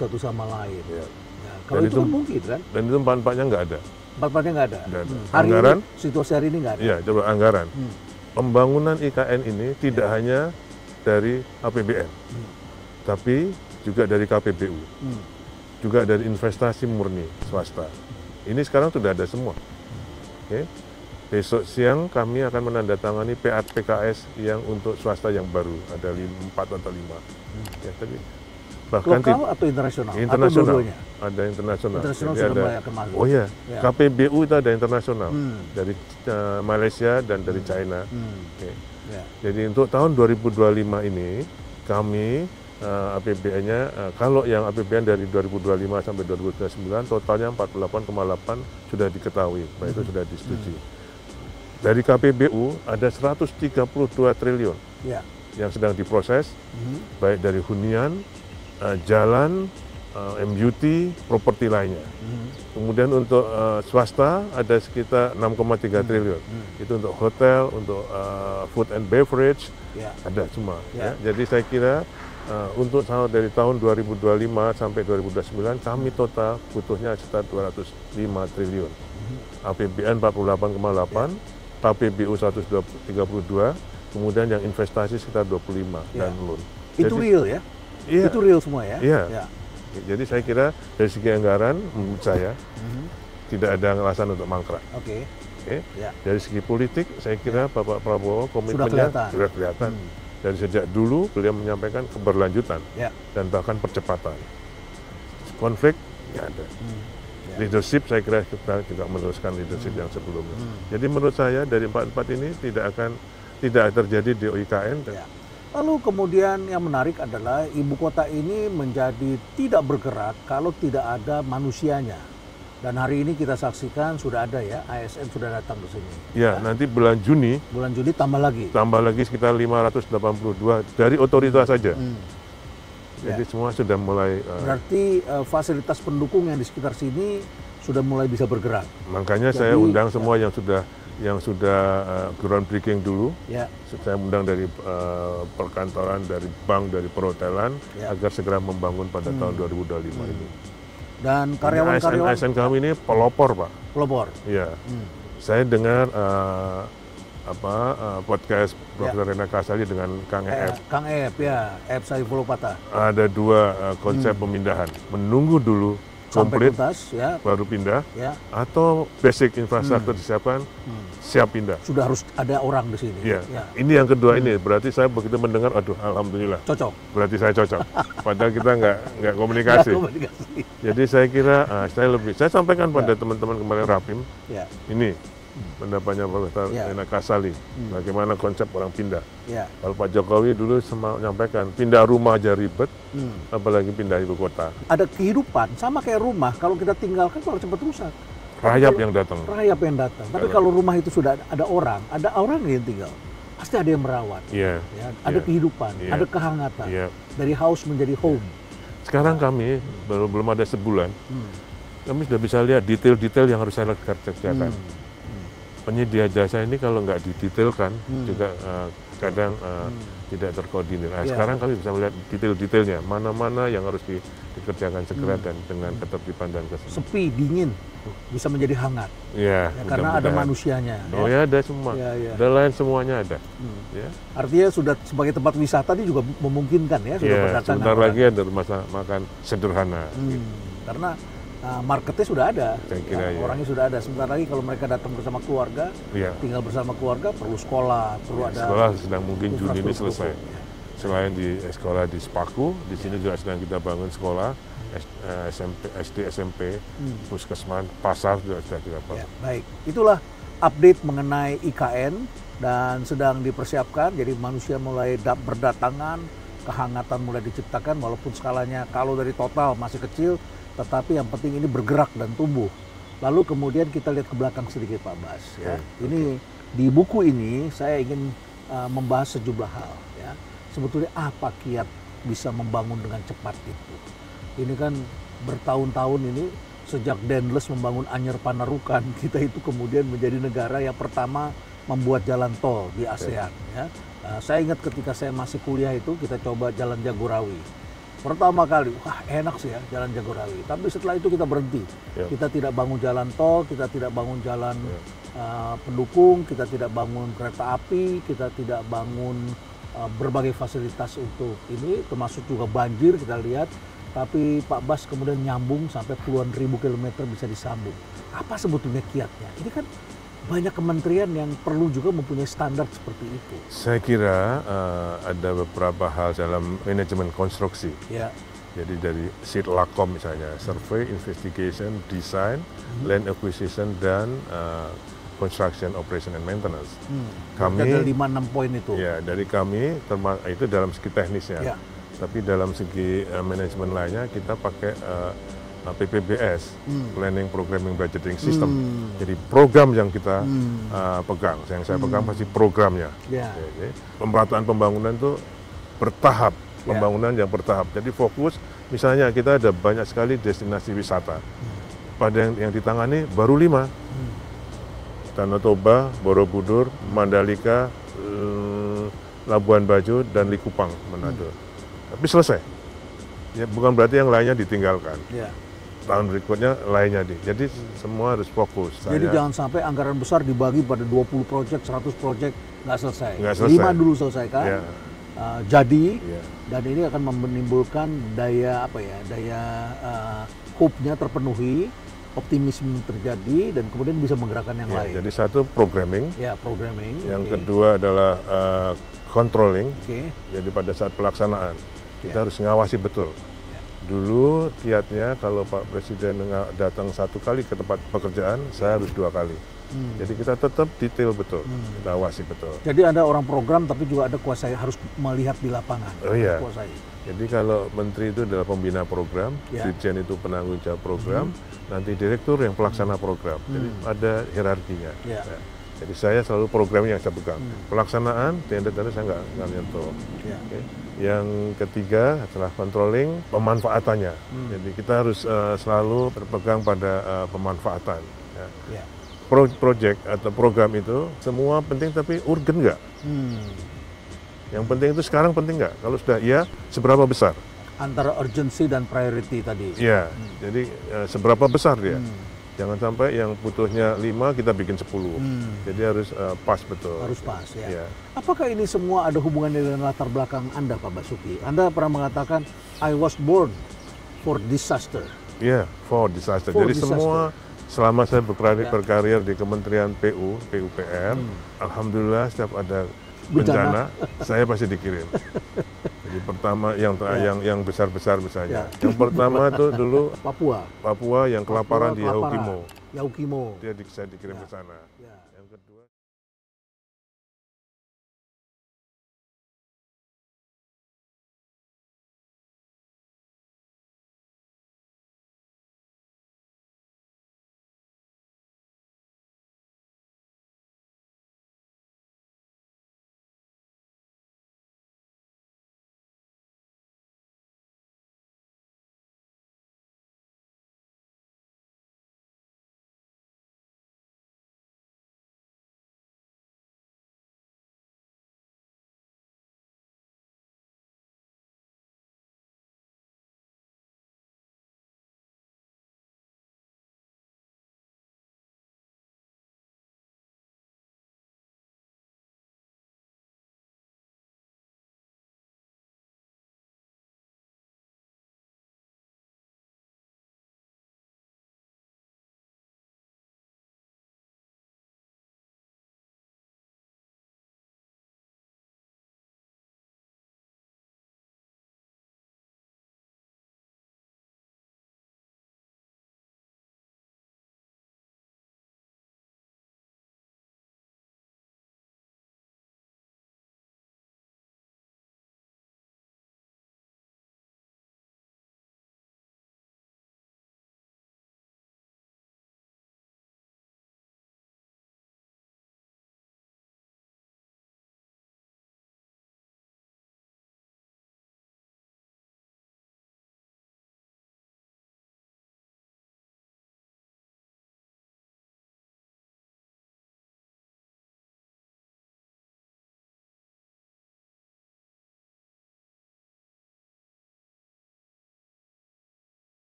satu sama lain. Ya. Ya, kalau itu kan mungkin kan? Dan itu manfaatnya nggak ada. Manfaatnya nggak ada. Nggak ada. Hari Anggaran, ini, situasi hari ini nggak ada. Iya, coba anggaran. Pembangunan IKN ini tidak hanya dari APBN, tapi juga dari KPBU, juga dari investasi murni swasta. Ini sekarang sudah ada semua. Oke. Besok siang kami akan menandatangani PKS yang untuk swasta yang baru, ada 4 atau 5. Ya, tapi bahkan lokal atau internasional? Internasional. Atau ada internasional. Internasional Jadi sudah ada, mulai akan masuk. oh ya, Ya. KPBU itu ada internasional dari Malaysia dan dari China. Oke. Ya. Jadi untuk tahun 2025 ini kami APBN-nya, kalau yang APBN dari 2025 sampai 2029 totalnya 48,8 sudah diketahui, baik itu sudah disetujui. Dari KPBU ada 132 triliun Ya. yang sedang diproses, baik dari hunian, jalan, MUT, properti lainnya. Kemudian untuk swasta ada sekitar 6,3 triliun. Itu untuk hotel, untuk food and beverage, ada semua. Ya. Jadi saya kira untuk dari tahun 2025 sampai 2029 kami total butuhnya sekitar 205 triliun. APBN 48,8, KPBU 132, kemudian yang investasi sekitar 25 dan loan. Itu real ya? Iya. Itu real semua ya? Iya. Ya. Jadi saya kira dari segi anggaran menurut saya tidak ada alasan untuk mangkrak. Oke. Ya. Dari segi politik saya kira Bapak Prabowo komitmennya sudah kelihatan. Dari sejak dulu beliau menyampaikan keberlanjutan dan bahkan percepatan. Konflik nggak ada. Leadership saya kira kita juga meneruskan leadership yang sebelumnya. Jadi menurut saya dari 4 ini tidak terjadi di IKN. Ya. Lalu kemudian yang menarik adalah ibu kota ini menjadi tidak bergerak kalau tidak ada manusianya. Dan hari ini kita saksikan sudah ada ya, ASN sudah datang ke sini. Ya, nanti bulan Juni. Bulan Juni tambah lagi. Tambah lagi sekitar 582 dari otoritas saja. Jadi semua sudah mulai. Berarti fasilitas pendukung yang di sekitar sini sudah mulai bisa bergerak. Makanya saya undang semua yang sudah groundbreaking dulu. Ya. Saya undang dari perkantoran, dari bank, dari perhotelan agar segera membangun pada tahun 2025 ini. Dan karyawan-karyawan ASN kami ini pelopor, Pak. Pelopor. Iya. Saya dengar podcast Profesor Rena Kasali dengan Kang Ep. Kang Ep ya, Ep Saifullah Patah. Ada 2 konsep pemindahan. Menunggu dulu komplit, tuntas, baru pindah, atau basic infrastruktur disiapkan, siap pindah. Sudah harus ada orang di sini. Ya. Ini yang kedua ini, berarti saya begitu mendengar, aduh alhamdulillah. Cocok. Berarti saya cocok. Padahal kita nggak komunikasi. Jadi saya kira, saya sampaikan pada teman-teman kemarin Rapim, ini pendapatnya Profesor Rena Kasali, bagaimana konsep orang pindah. Kalau Pak Jokowi dulu menyampaikan, pindah rumah aja ribet, apalagi pindah ibu kota. Ada kehidupan, sama kayak rumah, kalau kita tinggalkan kalau cepat rusak. Rayap yang datang. Rayap yang datang. Tapi kalau rumah itu sudah ada orang yang tinggal, pasti ada yang merawat. Ada kehidupan, ada kehangatan. Dari house menjadi home. Sekarang kami, belum ada sebulan, kami sudah bisa lihat detail-detail yang harus saya kerjakan. Penyedia jasa ini kalau nggak didetailkan juga kadang tidak terkoordinir. Sekarang kami bisa melihat detail-detailnya, mana-mana yang harus dikerjakan segera dan dengan ketertiban dan keselamatan. Sepi, dingin, bisa menjadi hangat. Karena ada manusianya. Oh ya, ada semua. Ada lain semuanya ada. Artinya sudah sebagai tempat wisata ini juga memungkinkan ya. Sudah berdatangan. Sebentar lagi ada rumah makan sederhana. Karena marketnya sudah ada, saya kira, orangnya sudah ada. Sebentar lagi kalau mereka datang bersama keluarga, tinggal bersama keluarga, perlu sekolah, perlu ada. Sekolah sedang mungkin Juni ini selesai. Selain di sekolah di Sepaku, di sini juga sedang kita bangun sekolah, SD, SMP, puskesmas, pasar juga sudah kita bangun. Baik, itulah update mengenai IKN dan sedang dipersiapkan. Jadi manusia mulai berdatangan, kehangatan mulai diciptakan, walaupun skalanya kalau dari total masih kecil. Tetapi yang penting ini bergerak dan tumbuh. Lalu kemudian kita lihat ke belakang sedikit Pak Bas. Ini di buku ini saya ingin membahas sejumlah hal. Sebetulnya apa kiat bisa membangun dengan cepat itu? Ini kan bertahun-tahun ini sejak Dendles membangun Anyer Panarukan, kita itu kemudian menjadi negara yang pertama membuat jalan tol di ASEAN. Saya ingat ketika saya masih kuliah itu kita coba jalan Jagorawi. Pertama kali, wah enak sih ya Jalan Jagorawi. Tapi setelah itu kita berhenti. Ya. Kita tidak bangun jalan tol, kita tidak bangun jalan pendukung, kita tidak bangun kereta api, kita tidak bangun berbagai fasilitas untuk ini, termasuk juga banjir kita lihat. Tapi Pak Bas kemudian nyambung sampai puluhan ribu kilometer bisa disambung. Apa sebetulnya kiatnya? Ini kan banyak kementerian yang perlu juga mempunyai standar seperti itu. Saya kira ada beberapa hal dalam manajemen konstruksi. Ya. Jadi dari Sidlakom misalnya, survey, investigation, design, land acquisition, dan construction, operation, and maintenance. Kami ada 5-6 poin itu. Ya, dari kami itu dalam segi teknisnya. Ya. Tapi dalam segi manajemen lainnya kita pakai PPBS, Planning Programming Budgeting System. Jadi program yang kita pegang, yang saya pegang pasti programnya. Ya. Jadi, pemerataan pembangunan itu bertahap, pembangunan yang bertahap. Jadi fokus, misalnya kita ada banyak sekali destinasi wisata. Pada yang ditangani baru 5. Danau Toba, Borobudur, Mandalika, Labuan Bajo, dan Likupang, Manado. Tapi selesai. Ya, bukan berarti yang lainnya ditinggalkan. Ya. Tahun berikutnya lainnya jadi semua harus fokus. Jadi jangan sampai anggaran besar dibagi pada 20 proyek, 100 proyek nggak selesai. Nggak selesai. 5 dulu selesaikan. Ya. Jadi Ya. dan ini akan menimbulkan daya hope-nya terpenuhi, optimisme terjadi, dan kemudian bisa menggerakkan yang lain. Jadi satu programming. Ya, programming. Yang kedua adalah controlling. Oke. Jadi pada saat pelaksanaan kita harus ngawasi betul. Dulu kiatnya kalau Pak Presiden datang 1 kali ke tempat pekerjaan, saya harus 2 kali. Jadi kita tetap detail betul, kita awasi betul. Jadi ada orang program tapi juga ada kuasai, harus melihat di lapangan. Oh iya. Kuasai. Jadi kalau menteri itu adalah pembina program, dirjen itu penanggung jawab program, nanti direktur yang pelaksana program. Jadi ada hierarkinya. Ya. Ya. Jadi saya selalu program yang saya pegang. Pelaksanaan, tenda-tenda saya nggak nyentuh. Ya. Okay. Yang ketiga adalah controlling pemanfaatannya. Jadi kita harus selalu berpegang pada pemanfaatan. Ya. Ya. Project atau program itu semua penting tapi urgen nggak? Yang penting itu sekarang penting nggak? Kalau sudah iya, seberapa besar? Antara urgency dan priority tadi. Iya, jadi seberapa besar dia? Jangan sampai yang butuhnya 5 kita bikin 10. Jadi harus pas betul. Harus pas ya. Ya. Apakah ini semua ada hubungannya dengan latar belakang Anda, Pak Basuki? Anda pernah mengatakan I was born for disaster. Iya, for disaster. For Jadi disaster. semua selama saya berkarir di Kementerian PUPR, alhamdulillah setiap ada bencana saya pasti dikirim. Jadi pertama yang besar-besar misalnya. Yang pertama itu dulu Papua yang kelaparan di Yaukimo. Yaukimo. Saya dikirim ke sana. Ya.